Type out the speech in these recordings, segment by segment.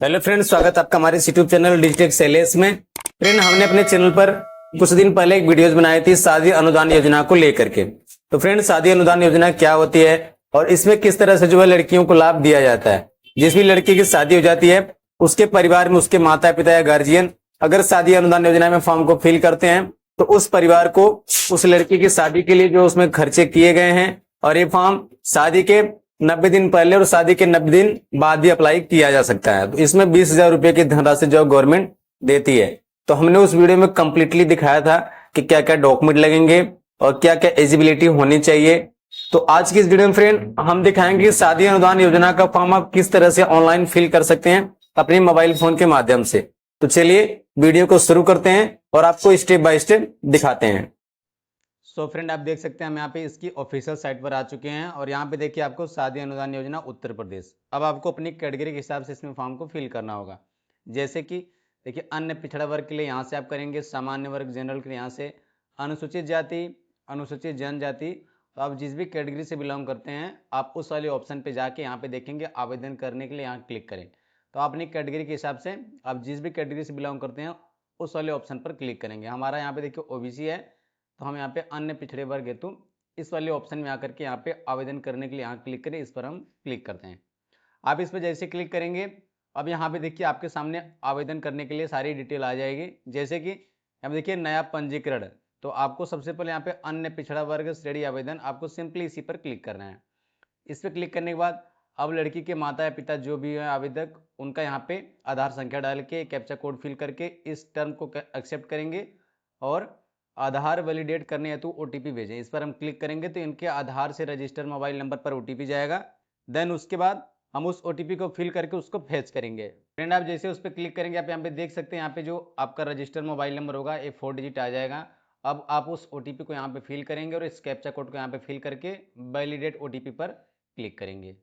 Hello friend, स्वागत है आपका हमारे यूट्यूब चैनल डिजिटेक सेलेस में। फ्रेंड, हमने अपने चैनल पर कुछ दिन पहले एक वीडियोस बनाई थी शादी अनुदान योजना को लेकर के। तो फ्रेंड, शादी अनुदान योजना क्या होती है और इसमें किस तरह से जो है लड़कियों को लाभ दिया जाता है। जिस भी लड़की की शादी हो जाती है उसके परिवार में उसके माता पिता या गार्जियन अगर शादी अनुदान योजना में फॉर्म को फिल करते हैं तो उस परिवार को उस लड़की की शादी के लिए जो उसमें खर्चे किए गए हैं और ये फॉर्म शादी के 90 दिन पहले और शादी के 90 दिन बाद भी अप्लाई किया जा सकता है। तो इसमें 20,000 रुपए की धनराशि जो गवर्नमेंट देती है। तो हमने उस वीडियो में कंप्लीटली दिखाया था कि क्या क्या डॉक्यूमेंट लगेंगे और क्या क्या एलिजिबिलिटी होनी चाहिए। तो आज की इस वीडियो में फ्रेंड हम दिखाएंगे कि शादी अनुदान योजना का फॉर्म आप किस तरह से ऑनलाइन फिल कर सकते हैं अपने मोबाइल फोन के माध्यम से। तो चलिए वीडियो को शुरू करते हैं और आपको स्टेप बाय स्टेप दिखाते हैं। सो फ्रेंड, आप देख सकते हैं हम यहाँ पे इसकी ऑफिशियल साइट पर आ चुके हैं और यहाँ पे देखिए आपको शादी अनुदान योजना उत्तर प्रदेश। अब आपको अपनी कैटेगरी के हिसाब से इसमें फॉर्म को फिल करना होगा। जैसे कि देखिए, अन्य पिछड़ा वर्ग के लिए यहाँ से आप करेंगे, सामान्य वर्ग जनरल के लिए यहाँ से, अनुसूचित जाति, अनुसूचित जनजाति। तो आप जिस भी कैटेगरी से बिलोंग करते हैं आप उस वाले ऑप्शन पे जाके यहाँ पे देखेंगे आवेदन करने के लिए यहाँ क्लिक करें। तो आप अपनी कैटेगरी के हिसाब से आप जिस भी कैटेगरी से बिलोंग करते हैं उस वाले ऑप्शन पर क्लिक करेंगे। हमारा यहाँ पे देखिए ओबीसी है तो हम यहाँ पे अन्य पिछड़े वर्ग हेतु इस वाले ऑप्शन में आकर के यहाँ पे आवेदन करने के लिए यहाँ क्लिक करें। इस पर हम क्लिक करते हैं। आप इस पर जैसे क्लिक करेंगे अब यहाँ पे देखिए आपके सामने आवेदन करने के लिए सारी डिटेल आ जाएगी। जैसे कि यहाँ देखिए नया पंजीकरण, तो आपको सबसे पहले यहाँ पे अन्य पिछड़ा वर्ग श्रेणी आवेदन, आपको सिंपली इसी पर क्लिक करना है। इस पर क्लिक करने के बाद अब लड़की के माता या पिता जो भी है आवेदक उनका यहाँ पे आधार संख्या डाल के कैप्चा कोड फिल करके इस टर्म को एक्सेप्ट करेंगे और आधार वैलिडेट करने हेतु ओटीपी भेजें। इस पर हम क्लिक करेंगे तो इनके आधार से रजिस्टर्ड मोबाइल नंबर पर ओटीपी जाएगा। देन उसके बाद हम उस ओटीपी को फिल करके उसको फेच करेंगे। फ्रेंड, आप जैसे उस पर क्लिक करेंगे आप यहाँ पे देख सकते हैं यहाँ पे जो आपका रजिस्टर्ड मोबाइल नंबर होगा ये 4 डिजिट आ जाएगा। अब आप उस ओटीपी को यहाँ पे फिल करेंगे और इस कैप्चा कोड को यहाँ पे फिल करके वैलिडेट ओटीपी पर क्लिक करेंगे।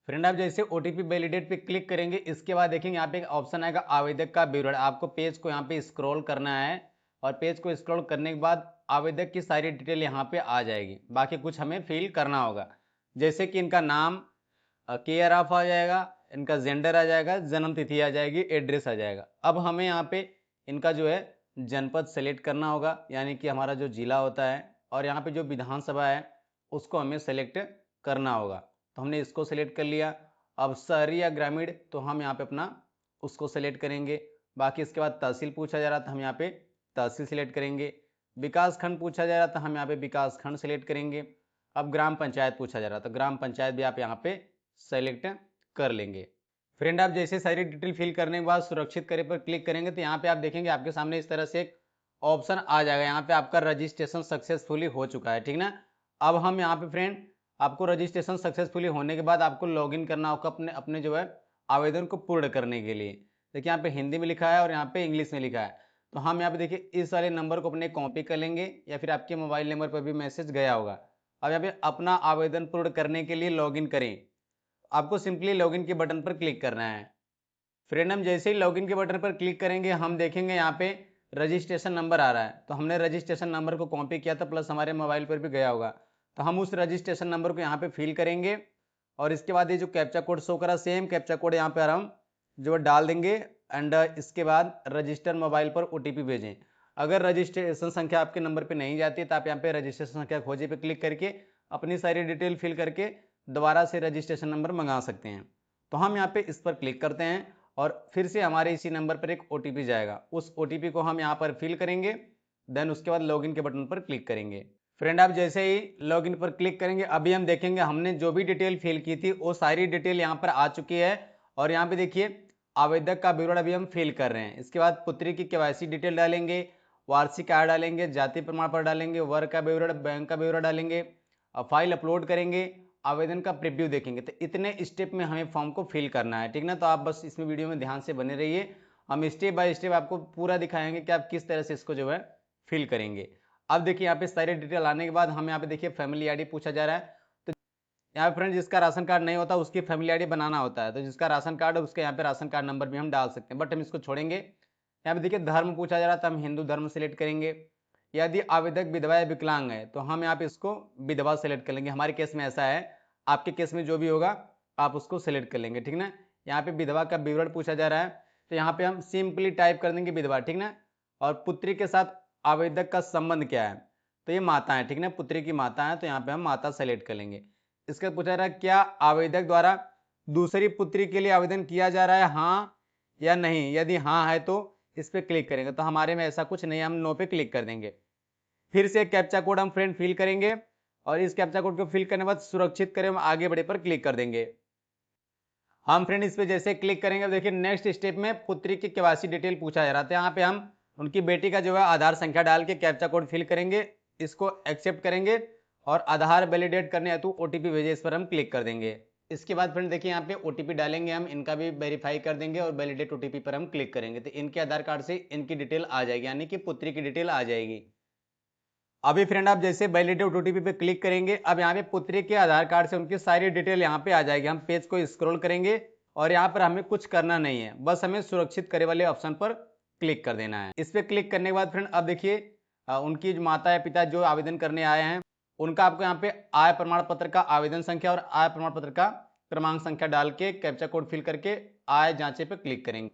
फ्रेंड, आप जैसे ओटीपी वैलिडेट पे क्लिक करेंगे इसके बाद देखेंगे यहाँ पे एक ऑप्शन आएगा आवेदक का विवरण। आपको पेज को यहाँ पे स्क्रॉल करना है और पेज को स्क्रॉल करने के बाद आवेदक की सारी डिटेल यहाँ पे आ जाएगी। बाकी कुछ हमें फिल करना होगा, जैसे कि इनका नाम केयर ऑफ आ जाएगा, इनका जेंडर आ जाएगा, जन्म तिथि आ जाएगी, एड्रेस आ जाएगा। अब हमें यहाँ पे इनका जो है जनपद सेलेक्ट करना होगा, यानी कि हमारा जो जिला होता है, और यहाँ पे जो विधानसभा है उसको हमें सेलेक्ट करना होगा। तो हमने इसको सेलेक्ट कर लिया। अब शहरी या ग्रामीण तो हम यहाँ पे अपना उसको सेलेक्ट करेंगे। बाकी इसके बाद तहसील पूछा जा रहा था हम यहाँ पे तहसील सेलेक्ट करेंगे। विकास खंड पूछा जा रहा था हम यहाँ पे विकास खंड सेलेक्ट करेंगे। अब ग्राम पंचायत पूछा जा रहा था, ग्राम पंचायत भी आप यहाँ पे सेलेक्ट कर लेंगे। फ्रेंड, आप जैसे सारी डिटेल फिल करने के बाद सुरक्षित करे पर क्लिक करेंगे तो यहाँ पे आप देखेंगे आपके सामने इस तरह से एक ऑप्शन आ जाएगा। यहाँ पे आपका रजिस्ट्रेशन सक्सेसफुली हो चुका है, ठीक ना। अब हम यहाँ पे फ्रेंड आपको रजिस्ट्रेशन सक्सेसफुली होने के बाद आपको लॉगिन करना होगा अपने अपने जो है आवेदन को पूर्ण करने के लिए। देखिए यहाँ पे हिंदी में लिखा है और यहाँ पे इंग्लिश में लिखा है। तो हम यहाँ पे देखिए इस वाले नंबर को अपने कॉपी कर लेंगे या फिर आपके मोबाइल नंबर पर भी मैसेज गया होगा। अब यहाँ पे अपना आवेदन पूर्ण करने के लिए लॉगिन करें। आपको सिंपली लॉगिन के बटन पर क्लिक करना है। फ्रेंड, हम जैसे ही लॉगिन के बटन पर क्लिक करेंगे हम देखेंगे यहाँ पे रजिस्ट्रेशन नंबर आ रहा है। तो हमने रजिस्ट्रेशन नंबर को कॉपी किया था, प्लस हमारे मोबाइल पर भी गया होगा। तो हम उस रजिस्ट्रेशन नंबर को यहाँ पे फिल करेंगे और इसके बाद ये जो कैप्चा कोड शो करा सेम कैप्चा कोड यहाँ पे हम जो डाल देंगे एंड इसके बाद रजिस्टर मोबाइल पर ओटीपी भेजें। अगर रजिस्ट्रेशन संख्या आपके नंबर पे नहीं जाती तो आप यहाँ पे रजिस्ट्रेशन संख्या खोजे पे क्लिक करके अपनी सारी डिटेल फिल करके दोबारा से रजिस्ट्रेशन नंबर मंगा सकते हैं। तो हम यहाँ पे इस पर क्लिक करते हैं और फिर से हमारे इसी नंबर पर एक ओटीपी जाएगा। उस ओटीपी को हम यहाँ पर फिल करेंगे। देन उसके बाद लॉगिन के बटन पर क्लिक करेंगे। फ्रेंड, आप जैसे ही लॉगिन पर क्लिक करेंगे अभी हम देखेंगे हमने जो भी डिटेल फिल की थी वो सारी डिटेल यहाँ पर आ चुकी है। और यहाँ पे देखिए आवेदक का विवरण अभी हम फिल कर रहे हैं। इसके बाद पुत्री की केवाईसी डिटेल डालेंगे, वार्षिक आय डालेंगे, जाति प्रमाण पत्र डालेंगे, वर्ग का विवरण, बैंक का विवरण डालेंगे, फाइल अपलोड करेंगे, आवेदन का प्रीव्यू देखेंगे। तो इतने स्टेप में हमें फॉर्म को फिल करना है, ठीक ना। तो आप बस इसमें वीडियो में ध्यान से बने रहिए, हम स्टेप बाय स्टेप आपको पूरा दिखाएंगे कि आप किस तरह से इसको जो है फिल करेंगे। अब देखिए यहाँ पे सारी डिटेल आने के बाद हम यहाँ पे देखिए फैमिली आईडी पूछा जा रहा है। तो यहाँ पे फ्रेंड जिसका राशन कार्ड नहीं होता उसकी फैमिली आईडी बनाना होता है। तो जिसका राशन कार्ड है उसके यहाँ पे राशन कार्ड नंबर भी हम डाल सकते हैं, बट हम इसको छोड़ेंगे। यहाँ पे देखिए धर्म पूछा जा रहा था, हम हिंदू धर्म सेलेक्ट करेंगे। यदि आवेदक विधवा या विकलांग है तो हम यहाँ पे इसको विधवा सेलेक्ट कर लेंगे। हमारे केस में ऐसा है, आपके केस में जो भी होगा आप उसको सेलेक्ट कर लेंगे, ठीक ना। यहाँ पे विधवा का विवरण पूछा जा रहा है, तो यहाँ पे हम सिंपली टाइप कर देंगे विधवा, ठीक ना। और पुत्री के साथ आवेदक का संबंध क्या है, तो ये माता है, ठीक ना, पुत्री की माता है, तो यहाँ पे हम माता सेलेक्ट कर लेंगे। इसका पूछा रहा है क्या आवेदक द्वारा दूसरी पुत्री के लिए आवेदन किया जा रहा है, हाँ या नहीं। यदि हाँ है तो इस पर क्लिक करेंगे, तो हमारे में ऐसा कुछ नहीं, हम नो पे क्लिक कर देंगे। फिर से कैप्चा कोड हम फ्रेंड फिल करेंगे और इस कैप्चा कोड को फिल करने के बाद सुरक्षित करें हम आगे बढ़े पर क्लिक कर देंगे। हम फ्रेंड इस पे जैसे क्लिक करेंगे, देखिए नेक्स्ट स्टेप में पुत्री की केवाईसी डिटेल पूछा जा रहा था। यहाँ पे हम उनकी बेटी का जो है आधार संख्या डाल के कैप्चा कोड फिल करेंगे, इसको एक्सेप्ट करेंगे और आधार वैलिडेट करने हेतु ओटीपी भेजे, इस पर हम क्लिक कर देंगे। इसके बाद फ्रेंड देखिए यहाँ पे ओटीपी डालेंगे, हम इनका भी वेरीफाई कर देंगे और वैलिडेट ओटीपी पर हम क्लिक करेंगे, तो इनके आधार कार्ड से इनकी डिटेल आ जाएगी, यानी कि पुत्री की डिटेल आ जाएगी। अभी फ्रेंड आप जैसे वैलिडेट ओटीपी पे क्लिक करेंगे, अब यहाँ पे पुत्री के आधार कार्ड से उनकी सारी डिटेल यहाँ पे आ जाएगी। हम पेज को स्क्रॉल करेंगे और यहाँ पर हमें कुछ करना नहीं है, बस हमें सुरक्षित करे वाले ऑप्शन पर क्लिक कर देना है। इस पे क्लिक करने के बाद फ्रेंड अब देखिए उनकी जो माता या पिता जो आवेदन करने आए हैं, उनका आपको यहाँ पे आय प्रमाण पत्र का आवेदन संख्या और आय प्रमाण पत्र का क्रमांक संख्या डाल के कैप्चा कोड फिल करके आय जांचे पे क्लिक करेंगे।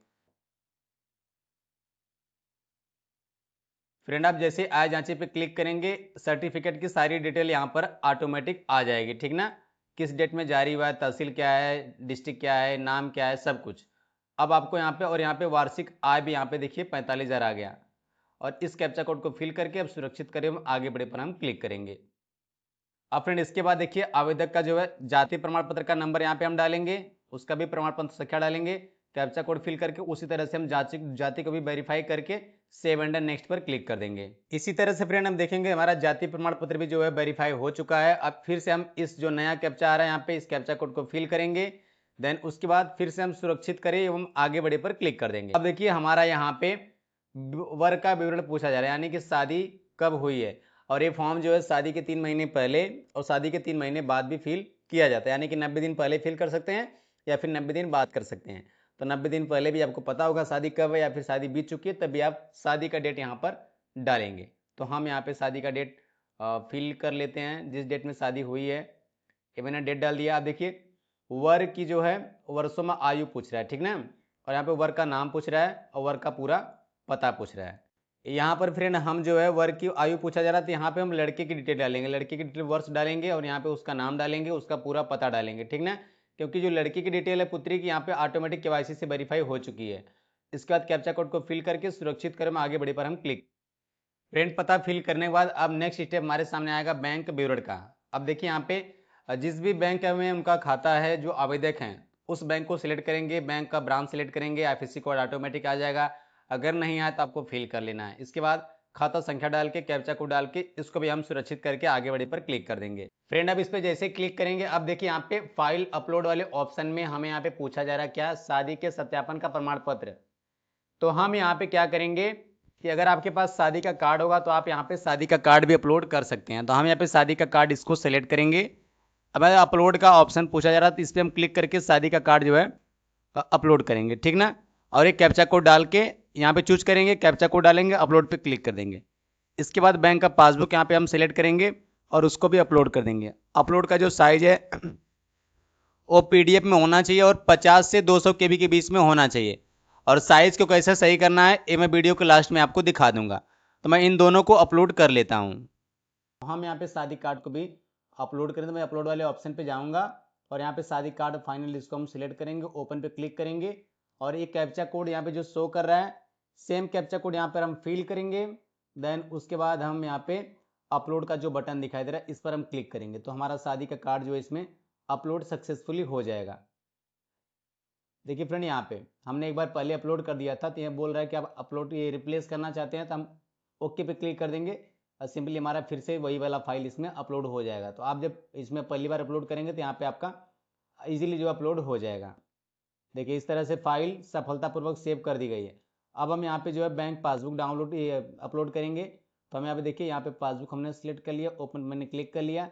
फ्रेंड आप जैसे आय जांचे पे क्लिक करेंगे, सर्टिफिकेट की सारी डिटेल यहाँ पर ऑटोमेटिक आ जाएगी, ठीक ना। किस डेट में जारी हुआ है, तहसील क्या है, डिस्ट्रिक्ट क्या है, नाम क्या है, सब कुछ। अब आपको यहाँ पे और यहाँ पे वार्षिक आय भी यहाँ पे देखिए 45,000 आ गया। और इस कैप्चा कोड को फिल करके अब सुरक्षित करें हम आगे बढ़े पर हम क्लिक करेंगे। अब फ्रेंड इसके बाद देखिए आवेदक का जो है जाति प्रमाण पत्र का नंबर यहाँ पे हम डालेंगे, उसका भी प्रमाण पत्र संख्या डालेंगे, कैप्चा कोड फिल करके उसी तरह से हम जाति को भी वेरीफाई करके सेव एंड नेक्स्ट पर क्लिक कर देंगे। इसी तरह से फ्रेंड हम देखेंगे हमारा जाति प्रमाण पत्र भी जो है वेरीफाई हो चुका है। अब फिर से हम इस जो नया कैप्चा आ रहा है यहाँ पे इस कैप्चा कोड को फिल करेंगे, देन उसके बाद फिर से हम सुरक्षित करें एवं आगे बढ़े पर क्लिक कर देंगे। अब देखिए हमारा यहाँ पे वर्ग का विवरण पूछा जा रहा है, यानी कि शादी कब हुई है। और ये फॉर्म जो है शादी के 3 महीने पहले और शादी के 3 महीने बाद भी फिल किया जाता है, यानी कि 90 दिन पहले फिल कर सकते हैं या फिर 90 दिन बाद कर सकते हैं। तो 90 दिन पहले भी आपको पता होगा शादी कब है या फिर शादी बीत चुकी है, तभी आप शादी का डेट यहाँ पर डालेंगे। तो हम यहाँ पे शादी का डेट फिल कर लेते हैं, जिस डेट में शादी हुई है ये मैंने डेट डाल दिया। आप देखिए वर्ग की जो है वर्षों में आयु पूछ रहा है, ठीक ना। और यहाँ पे वर्ग का नाम पूछ रहा है और वर्ग का पूरा पता पूछ रहा है। यहाँ पर फ्रेंड हम जो है वर्ग की आयु पूछा जा रहा है, तो यहाँ पे हम लड़के की डिटेल डालेंगे, लड़के की डिटेल वर्ष डालेंगे और यहाँ पे उसका नाम डालेंगे, उसका पूरा पता डालेंगे, ठीक ना। क्योंकि जो लड़की की डिटेल है पुत्री की यहाँ पे ऑटोमेटिक केवाईसी से वेरीफाई हो चुकी है। इसके बाद कैप्चा कोड को फिल करके सुरक्षित कर आगे बढ़े पर हम क्लिक। फ्रेंड पता फिल करने के बाद अब नेक्स्ट स्टेप हमारे सामने आएगा बैंक विवरण का। अब देखिए यहाँ पे जिस भी बैंक में उनका खाता है जो आवेदक हैं उस बैंक को सिलेक्ट करेंगे, बैंक का ब्रांच सिलेक्ट करेंगे, आईएफएससी कोड ऑटोमेटिक आ जाएगा। अगर नहीं आया तो आपको फिल कर लेना है। इसके बाद खाता संख्या डाल के कैप्चा कोड डाल के इसको भी हम सुरक्षित करके आगे बढ़े पर क्लिक कर देंगे। फ्रेंड अब इस पे जैसे क्लिक करेंगे, अब देखिए यहाँ पे फाइल अपलोड वाले ऑप्शन में हमें यहाँ पे पूछा जा रहा है क्या, शादी के सत्यापन का प्रमाण पत्र। तो हम यहाँ पे क्या करेंगे कि अगर आपके पास शादी का कार्ड होगा तो आप यहाँ पे शादी का कार्ड भी अपलोड कर सकते हैं। तो हम यहाँ पे शादी का कार्ड इसको सेलेक्ट करेंगे। अब अपलोड का ऑप्शन पूछा जा रहा है तो इस पर हम क्लिक करके शादी का कार्ड जो है अपलोड करेंगे, ठीक ना। और एक कैप्चा कोड डाल के यहाँ पे चूज करेंगे, कैप्चा कोड डालेंगे, अपलोड पे क्लिक कर देंगे। इसके बाद बैंक का पासबुक यहाँ पे हम सेलेक्ट करेंगे और उसको भी अपलोड कर देंगे। अपलोड का जो साइज है वो पीडीएफ में होना चाहिए और 50 से 200 केबी के बीच में होना चाहिए। और साइज को कैसे सही करना है ये मैं वीडियो के लास्ट में आपको दिखा दूंगा। तो मैं इन दोनों को अपलोड कर लेता हूँ। हम यहाँ पे शादी कार्ड को भी अपलोड करें, तो मैं अपलोड वाले ऑप्शन पे जाऊँगा और यहाँ पे शादी कार्ड फाइनल इसको हम सिलेक्ट करेंगे, ओपन पे क्लिक करेंगे और ये कैप्चा कोड यहाँ पे जो शो कर रहा है सेम कैप्चा कोड यहाँ पर हम फिल करेंगे। देन उसके बाद हम यहाँ पे अपलोड का जो बटन दिखाई दे रहा है इस पर हम क्लिक करेंगे, तो हमारा शादी का कार्ड जो है इसमें अपलोड सक्सेसफुली हो जाएगा। देखिए फ्रेंड यहाँ पे हमने एक बार पहले अपलोड कर दिया था, तो ये बोल रहा है कि आप अपलोड ये रिप्लेस करना चाहते हैं, तो हम ओके पे क्लिक कर देंगे और सिंपली हमारा फिर से वही वाला फाइल इसमें अपलोड हो जाएगा। तो आप जब इसमें पहली बार अपलोड करेंगे तो यहाँ पे आपका इजीली जो अपलोड हो जाएगा। देखिए इस तरह से फाइल सफलतापूर्वक सेव कर दी गई है। अब हम यहाँ पे जो है बैंक पासबुक डाउनलोड अपलोड करेंगे, तो हम यहाँ पे देखिए यहाँ पे पासबुक हमने सिलेक्ट कर लिया, ओपन मैंने क्लिक कर लिया।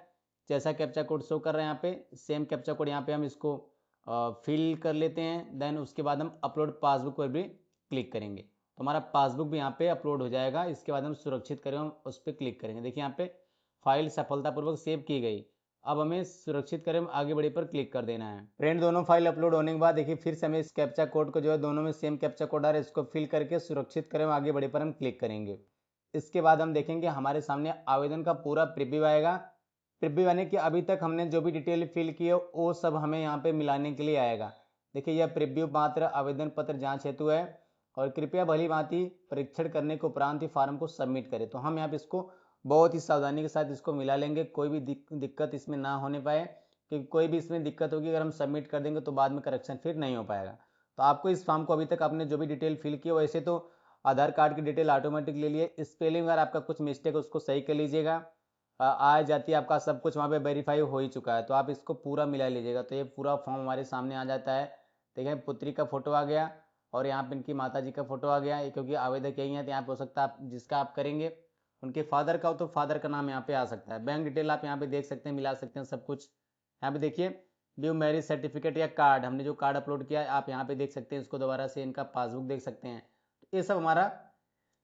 जैसा कैप्चा कोड शो कर रहे हैं यहाँ पे सेम कैप्चा कोड यहाँ पे हम इसको फिल कर लेते हैं। देन उसके बाद हम अपलोड पासबुक पर भी क्लिक करेंगे, तो हमारा पासबुक भी यहाँ पे अपलोड हो जाएगा। इसके बाद हम सुरक्षित करें हम उस पर क्लिक करेंगे। देखिए यहाँ पे फाइल सफलतापूर्वक सेव की गई। अब हमें सुरक्षित करें आगे बढ़े पर क्लिक कर देना है। फ्रेंड दोनों फाइल अपलोड होने के बाद देखिए फिर से हमें इस कैप्चा कोड को जो है दोनों में सेम कैप्चा कोड आ रहा है, इसको फिल करके सुरक्षित करें आगे बढ़े पर हम क्लिक करेंगे। इसके बाद हम देखेंगे हमारे सामने आवेदन का पूरा प्रीव्यू आएगा। प्रीव्यू आने के अभी तक हमने जो भी डिटेल फिल की है वो सब हमें यहाँ पे मिलाने के लिए आएगा। देखिए यह प्रीव्यू मात्र आवेदन पत्र जाँच हेतु है और कृपया भली भांति परीक्षण करने के उपरांत ही फार्म को सबमिट करें। तो हम यहाँ पे इसको बहुत ही सावधानी के साथ इसको मिला लेंगे, कोई भी दिक्कत इसमें ना होने पाए, क्योंकि कोई भी इसमें दिक्कत होगी अगर हम सबमिट कर देंगे तो बाद में करेक्शन फिर नहीं हो पाएगा। तो आपको इस फॉर्म को अभी तक आपने जो भी डिटेल फिल की वैसे तो आधार कार्ड की डिटेल ऑटोमेटिक ले लिए, स्पेलिंग अगर आपका कुछ मिस्टेक है उसको सही कर लीजिएगा। आय जाति आपका सब कुछ वहाँ पे वेरीफाई हो ही चुका है, तो आप इसको पूरा मिला लीजिएगा। तो ये पूरा फॉर्म हमारे सामने आ जाता है। देखिए पुत्री का फोटो आ गया और यहाँ पे इनकी माता जी का फोटो आ गया, क्योंकि आवेदक यही है तो यहाँ पे हो सकता है आप जिसका आप करेंगे उनके फादर का हो तो फादर का नाम यहाँ पे आ सकता है। बैंक डिटेल आप यहाँ पे देख सकते हैं, मिला सकते हैं सब कुछ। यहाँ पे देखिए व्यू मैरिज सर्टिफिकेट या कार्ड, हमने जो कार्ड अपलोड किया है आप यहाँ पे देख सकते हैं, इसको दोबारा से इनका पासबुक देख सकते हैं। ये सब हमारा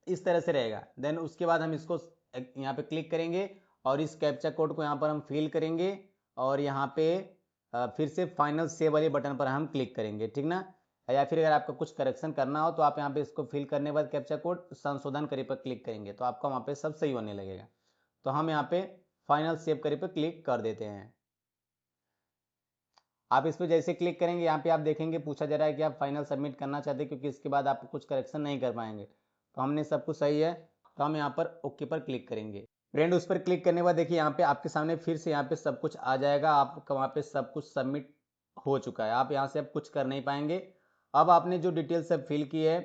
इस तरह से रहेगा। देन उसके बाद हम इसको यहाँ पे क्लिक करेंगे और इस कैप्चा कोड को यहाँ पर हम फिल करेंगे और यहाँ पे फिर से फाइनल सेव वाले बटन पर हम क्लिक करेंगे, ठीक ना। या फिर अगर आपका कुछ करेक्शन करना हो तो आप यहाँ पे इसको फिल करने के बाद कैप्चा कोड संशोधन करे पर क्लिक करेंगे तो आपका वहाँ पे सब सही होने लगेगा। तो हम यहाँ पे फाइनल सेव करे पर क्लिक कर देते हैं। आप इस पर जैसे क्लिक करेंगे यहाँ पे आप देखेंगे पूछा जा रहा है कि आप फाइनल सबमिट करना चाहते हैं, क्योंकि इसके बाद आप कुछ करेक्शन नहीं कर पाएंगे। तो हमने सब कुछ सही है तो हम यहाँ पर ओके पर क्लिक करेंगे। फ्रेंड उस पर क्लिक करने के बाद देखिए यहाँ पे आपके सामने फिर से यहाँ पे सब कुछ आ जाएगा, आपका वहाँ पे सब कुछ सबमिट हो चुका है। आप यहाँ से अब कुछ कर नहीं पाएंगे। अब आपने जो डिटेल सब फिल की है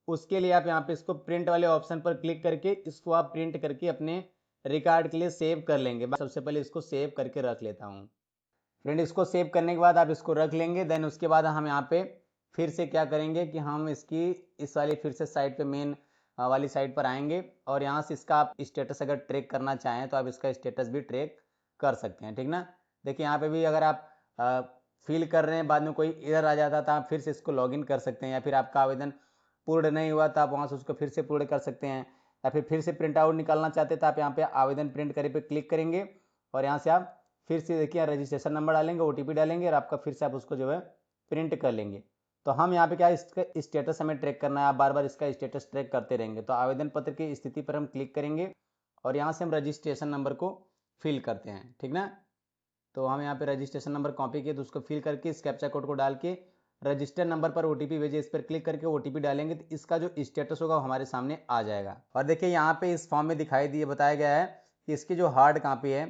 उसके लिए आप यहाँ पे इसको प्रिंट वाले ऑप्शन पर क्लिक करके इसको आप प्रिंट करके अपने रिकॉर्ड के लिए सेव कर लेंगे। सबसे पहले इसको सेव करके रख लेता हूँ। फ्रेंड इसको सेव करने के बाद आप इसको रख लेंगे। देन उसके बाद हम यहाँ पे फिर से क्या करेंगे कि हम इसकी इस वाली फिर से साइट पे मेन वाली साइट पर आएंगे और यहाँ से इसका आप स्टेटस अगर ट्रैक करना चाहें तो आप इसका स्टेटस भी ट्रैक कर सकते हैं, ठीक ना। देखिए यहाँ पे भी अगर आप फिल कर रहे हैं बाद में कोई एरर आ जाता तो आप फिर से इसको लॉगिन कर सकते हैं, या फिर आपका आवेदन पूर्ण नहीं हुआ तो आप वहाँ से उसको फिर से पूर्ण कर सकते हैं, या फिर से प्रिंट आउट निकालना चाहते हैं तो आप यहाँ पे आवेदन प्रिंट करे पे क्लिक करेंगे और यहाँ से आप फिर से देखिए रजिस्ट्रेशन नंबर डालेंगे, OTP डालेंगे और आपका फिर से आप उसको जो है प्रिंट कर लेंगे। तो हम यहाँ पे क्या इसका स्टेटस हमें ट्रैक करना है, आप बार बार इसका स्टेटस ट्रैक करते रहेंगे। तो आवेदन पत्र की स्थिति पर हम क्लिक करेंगे और यहाँ से हम रजिस्ट्रेशन नंबर को फिल करते हैं, ठीक ना। तो हम यहाँ पे रजिस्ट्रेशन नंबर कॉपी किए तो उसको फिल करके इस कैप्चा कोड को डाल के रजिस्टर नंबर पर OTP भेजे, इस पर क्लिक करके OTP डालेंगे तो इसका जो स्टेटस होगा हमारे सामने आ जाएगा। और देखिए यहाँ पे इस फॉर्म में दिखाई दिए बताया गया है कि इसकी जो हार्ड कॉपी है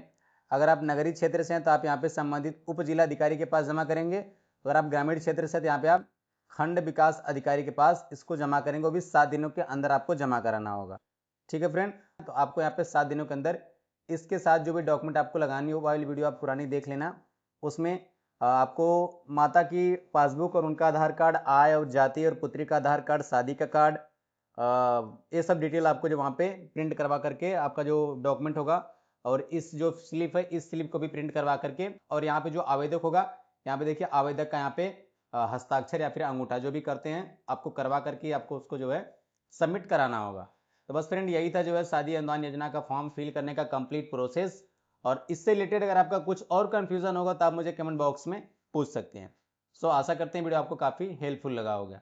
अगर आप नगरीय क्षेत्र से हैं तो आप यहाँ पे संबंधित उप जिलाधिकारी के पास जमा करेंगे। अगर आप ग्रामीण क्षेत्र से तो यहाँ पे आप खंड विकास अधिकारी के पास इसको जमा करेंगे, वो भी 7 दिनों के अंदर आपको जमा कराना होगा, ठीक है फ्रेंड। तो आपको यहाँ पे 7 दिनों के अंदर इसके साथ जो भी डॉक्यूमेंट आपको लगानी हो वाली वीडियो आप पुरानी देख लेना। उसमें आपको माता की पासबुक और उनका आधार कार्ड, आय और जाति और पुत्री का आधार कार्ड, शादी का कार्ड, ये सब डिटेल आपको जो वहाँ पे प्रिंट करवा करके आपका जो डॉक्यूमेंट होगा और इस जो स्लिप है इस स्लिप को भी प्रिंट करवा करके और यहाँ पे जो आवेदक होगा यहाँ पे देखिए आवेदक का यहाँ पे हस्ताक्षर या फिर अंगूठा जो भी करते हैं आपको करवा करके आपको उसको जो है सबमिट कराना होगा। तो बस फ्रेंड यही था जो है शादी अनुदान योजना का फॉर्म फिल करने का कंप्लीट प्रोसेस। और इससे रिलेटेड अगर आपका कुछ और कंफ्यूजन होगा तो आप मुझे कमेंट बॉक्स में पूछ सकते हैं। सो आशा करते हैं वीडियो आपको काफ़ी हेल्पफुल लगा होगा।